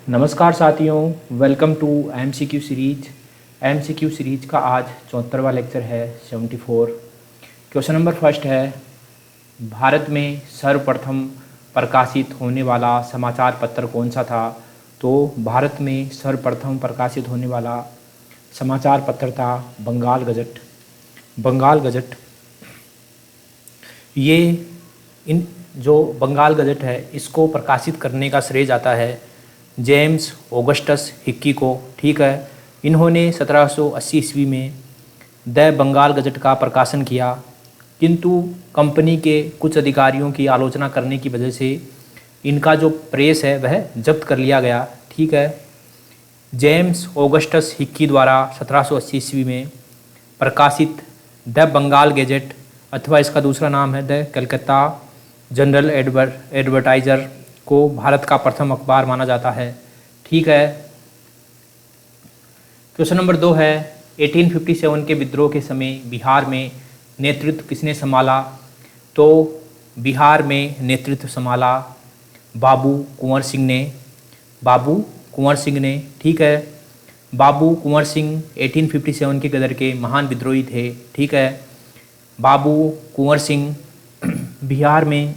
नमस्कार साथियों, welcome to MCQ series. MCQ series का आज 74वां लेक्चर है 74। क्वेश्चन नंबर फर्स्ट है, भारत में सर्वप्रथम प्रकाशित होने वाला समाचार पत्र कौन सा था? तो भारत में सर्वप्रथम प्रकाशित होने वाला समाचार पत्र था बंगाल गजट। बंगाल गजट ये इन जो बंगाल गजट है इसको प्रकाशित करने का श्रेय जाता है जेम्स ऑगस्टस हिक्की को। ठीक है, इन्होंने 1780 ईस्वी में द बंगाल गजट का प्रकाशन किया, किंतु कंपनी के कुछ अधिकारियों की आलोचना करने की वजह से इनका जो प्रेस है वह जब्त कर लिया गया। ठीक है, जेम्स ऑगस्टस हिक्की द्वारा 1780 ईस्वी में प्रकाशित द बंगाल गजट अथवा इसका दूसरा नाम है द कलकत्ता जनरल एडवर्टाइजर को भारत का प्रथम अखबार माना जाता है। ठीक है, क्वेश्चन नंबर 2 है, 1857 के विद्रोह के समय बिहार में नेतृत्व किसने संभाला? तो बिहार में नेतृत्व संभाला बाबू कुंवर सिंह ने। बाबू कुंवर सिंह ने। ठीक है, बाबू कुंवर सिंह 1857 के गदर के महान विद्रोही थे। ठीक है, बाबू कुंवर सिंह बिहार में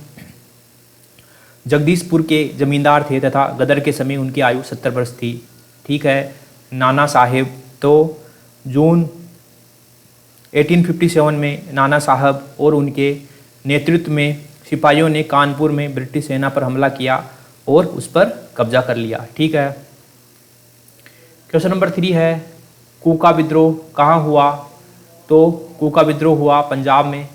जगदीशपुर के जमींदार थे तथा गदर के समय उनकी आयु 70 वर्ष थी। ठीक है, नाना साहेब, तो जून 1857 में नाना साहब और उनके नेतृत्व में सिपाहियों ने कानपुर में ब्रिटिश सेना पर हमला किया और उस पर कब्जा कर लिया। ठीक है, क्वेश्चन नंबर 3 है, कूका विद्रोह कहाँ हुआ? तो कूका विद्रोह हुआ पंजाब में।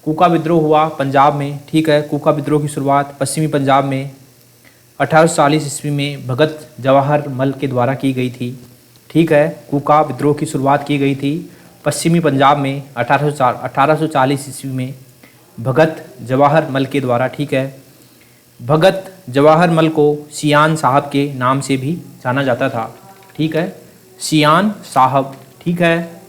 कूका विद्रोह हुआ पंजाब में। ठीक है, कूका विद्रोह की शुरुआत पश्चिमी पंजाब में 1840 ईस्वी में भगत जवाहर मल के द्वारा की गई थी। ठीक है, कूका विद्रोह की शुरुआत की गई थी पश्चिमी पंजाब में 1840 ईस्वी में भगत जवाहर मल के द्वारा। ठीक है, भगत जवाहर मल को सियान साहब के नाम से भी जाना जाता था। ठीक है, सियान साहब। ठीक है,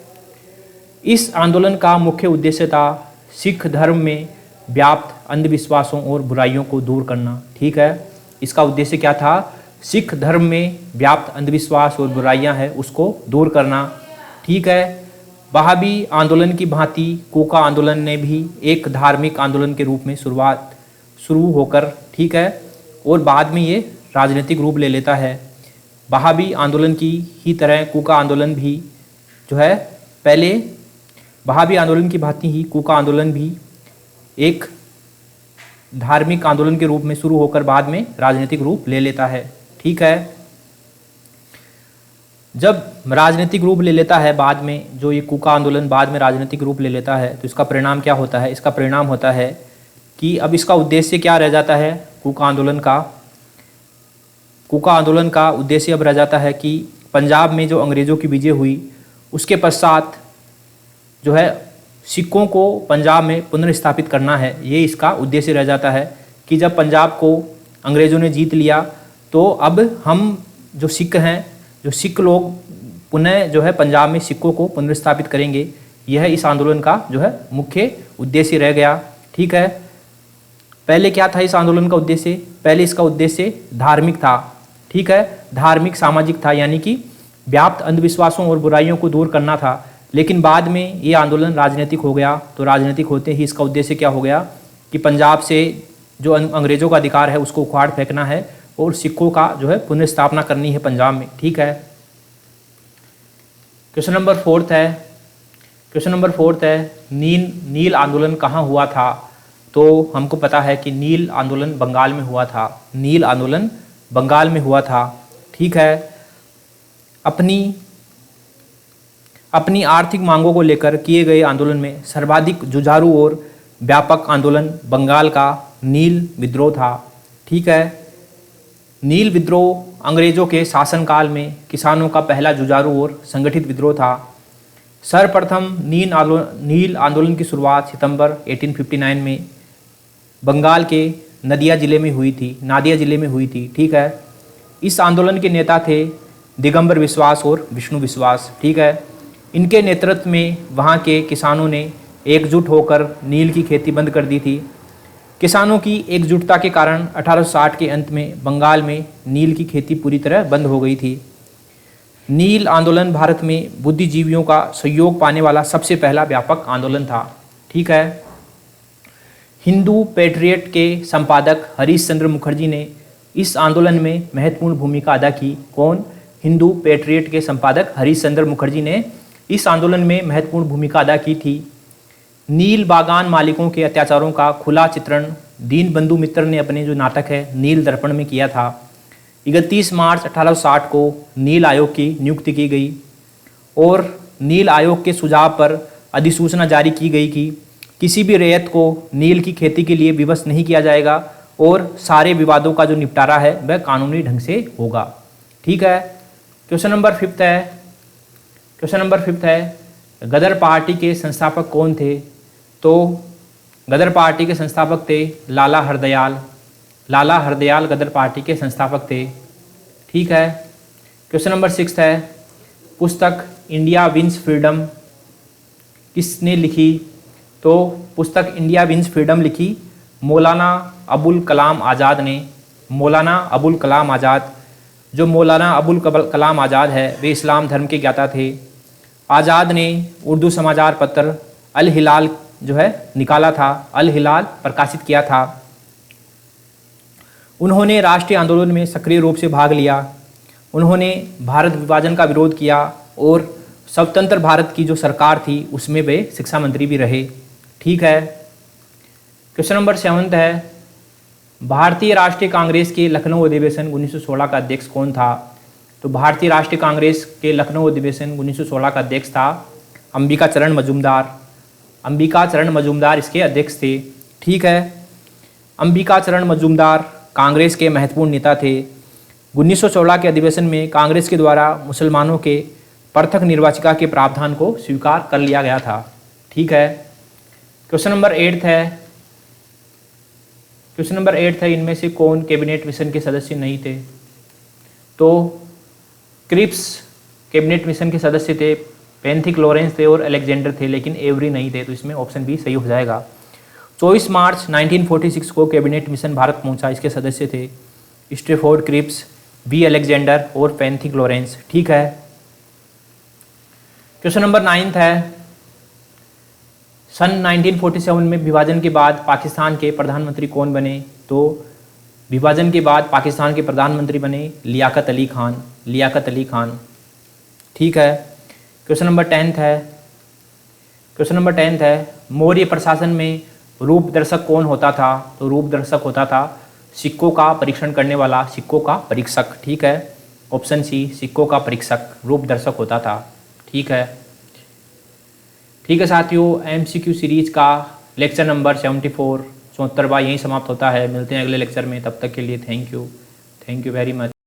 इस आंदोलन का मुख्य उद्देश्य था सिख धर्म में व्याप्त अंधविश्वासों और बुराइयों को दूर करना। ठीक है, इसका उद्देश्य क्या था? सिख धर्म में व्याप्त अंधविश्वास और बुराइयां हैं उसको दूर करना। ठीक है, वहाबी आंदोलन की भांति कूका आंदोलन ने भी एक धार्मिक आंदोलन के रूप में शुरू होकर, ठीक है, और बाद में ये राजनीतिक रूप ले लेता है। वहाबी आंदोलन की ही तरह कूका आंदोलन भी जो है, पहले वहाबी आंदोलन की भांति ही कूका आंदोलन भी एक धार्मिक आंदोलन के रूप में शुरू होकर बाद में राजनीतिक रूप ले लेता है। ठीक है, जब राजनीतिक रूप ले लेता है बाद में, जो ये कूका आंदोलन बाद में राजनीतिक रूप ले लेता है, तो इसका परिणाम क्या होता है? इसका परिणाम होता है कि अब इसका उद्देश्य क्या रह जाता है? कूका आंदोलन का उद्देश्य अब रह जाता है कि पंजाब में जो अंग्रेज़ों की विजय हुई उसके पश्चात जो है सिखों को पंजाब में पुनर्स्थापित करना है। ये इसका उद्देश्य रह जाता है कि जब पंजाब को अंग्रेज़ों ने जीत लिया तो अब हम जो सिख हैं, जो सिख लोग पुनः जो है पंजाब में सिखों को पुनर्स्थापित करेंगे। यह इस आंदोलन का जो है मुख्य उद्देश्य रह गया। ठीक है, पहले क्या था इस आंदोलन का उद्देश्य? पहले इसका उद्देश्य धार्मिक था। ठीक है, धार्मिक सामाजिक था, यानी कि व्याप्त अंधविश्वासों और बुराइयों को दूर करना था। लेकिन बाद में ये आंदोलन राजनीतिक हो गया, तो राजनीतिक होते ही इसका उद्देश्य क्या हो गया कि पंजाब से जो अंग्रेज़ों का अधिकार है उसको उखाड़ फेंकना है और सिखों का जो है पुनर्स्थापना करनी है पंजाब में। ठीक है, क्वेश्चन नंबर 4 है, नील आंदोलन कहाँ हुआ था? तो हमको पता है कि नील आंदोलन बंगाल में हुआ था। नील आंदोलन बंगाल में हुआ था। ठीक है, अपनी आर्थिक मांगों को लेकर किए गए आंदोलन में सर्वाधिक जुझारू और व्यापक आंदोलन बंगाल का नील विद्रोह था। ठीक है, नील विद्रोह अंग्रेज़ों के शासनकाल में किसानों का पहला जुझारू और संगठित विद्रोह था। सर्वप्रथम नील आंदोलन की शुरुआत सितंबर 1859 में बंगाल के नादिया जिले में हुई थी। ठीक है, इस आंदोलन के नेता थे दिगंबर विश्वास और विष्णु विश्वास। ठीक है, इनके नेतृत्व में वहाँ के किसानों ने एकजुट होकर नील की खेती बंद कर दी थी। किसानों की एकजुटता के कारण 1860 के अंत में बंगाल में नील की खेती पूरी तरह बंद हो गई थी। नील आंदोलन भारत में बुद्धिजीवियों का सहयोग पाने वाला सबसे पहला व्यापक आंदोलन था। ठीक है। हिंदू पैट्रियट के संपादक हरीश चंद्र मुखर्जी ने इस आंदोलन में महत्वपूर्ण भूमिका अदा की। कौन? हिंदू पैट्रियट के संपादक हरीश चंद्र मुखर्जी ने इस आंदोलन में महत्वपूर्ण भूमिका अदा की थी। नील बागान मालिकों के अत्याचारों का खुला चित्रण दीनबंधु मित्र ने अपने जो नाटक है नील दर्पण में किया था। 31 मार्च 1860 को नील आयोग की नियुक्ति की गई और नील आयोग के सुझाव पर अधिसूचना जारी की गई कि किसी भी रैयत को नील की खेती के लिए विवश नहीं किया जाएगा और सारे विवादों का जो निपटारा है वह कानूनी ढंग से होगा। ठीक है। क्वेश्चन नंबर 5 है गदर पार्टी के संस्थापक कौन थे? तो गदर पार्टी के संस्थापक थे लाला हरदयाल गदर पार्टी के संस्थापक थे। ठीक है। क्वेश्चन नंबर 6 है पुस्तक इंडिया विंस फ्रीडम किसने लिखी? तो पुस्तक इंडिया विंस फ्रीडम लिखी मौलाना अबुल कलाम आज़ाद ने। मौलाना अबुल कलाम आज़ाद, जो मौलाना अबुल कलाम आज़ाद है वे इस्लाम धर्म के ज्ञाता थे। आज़ाद ने उर्दू समाचार पत्र अल हिलाल जो है निकाला था, अल हिलाल प्रकाशित किया था। उन्होंने राष्ट्रीय आंदोलन में सक्रिय रूप से भाग लिया। उन्होंने भारत विभाजन का विरोध किया और स्वतंत्र भारत की जो सरकार थी उसमें वे शिक्षा मंत्री भी रहे। ठीक है। क्वेश्चन नंबर 7 है भारतीय राष्ट्रीय कांग्रेस के लखनऊ अधिवेशन 1916 का अध्यक्ष कौन था? तो भारतीय राष्ट्रीय कांग्रेस के लखनऊ अधिवेशन 1916 का अध्यक्ष था अंबिका चरण मजूमदार इसके अध्यक्ष थे। ठीक है। अंबिका चरण मजूमदार कांग्रेस के महत्वपूर्ण नेता थे। 1916 के अधिवेशन में कांग्रेस के द्वारा मुसलमानों के पृथक निर्वाचिका के प्रावधान को स्वीकार कर लिया गया था। ठीक है। क्वेश्चन नंबर 8 है इनमें से कौन कैबिनेट मिशन के सदस्य नहीं थे? तो क्रिप्स कैबिनेट मिशन के सदस्य थे, पेंथिक लॉरेंस थे और अलेक्जेंडर थे, लेकिन एवरी नहीं थे। तो इसमें ऑप्शन बी सही हो जाएगा। 24 मार्च 1946 को कैबिनेट मिशन भारत पहुंचा। इसके सदस्य थे स्ट्रेफोर्ड क्रिप्स, बी अलेक्जेंडर और पेंथिक लॉरेंस। ठीक है। क्वेश्चन नंबर 9 है सन 1947 में विभाजन के बाद पाकिस्तान के प्रधानमंत्री कौन बने? तो विभाजन के बाद पाकिस्तान के प्रधानमंत्री बने लियाकत अली खान। ठीक है। क्वेश्चन नंबर 10 है मौर्य प्रशासन में रूपदर्शक कौन होता था? तो रूपदर्शक होता था सिक्कों का परीक्षण करने वाला सिक्कों का परीक्षक। ठीक है। ऑप्शन सी सिक्कों का परीक्षक रूपदर्शक होता था। ठीक है। ठीक है साथियों, MCQ सीरीज का लेक्चर नंबर 74 74वां यहीं समाप्त होता है। मिलते हैं अगले लेक्चर में, तब तक के लिए थैंक यू वेरी मच।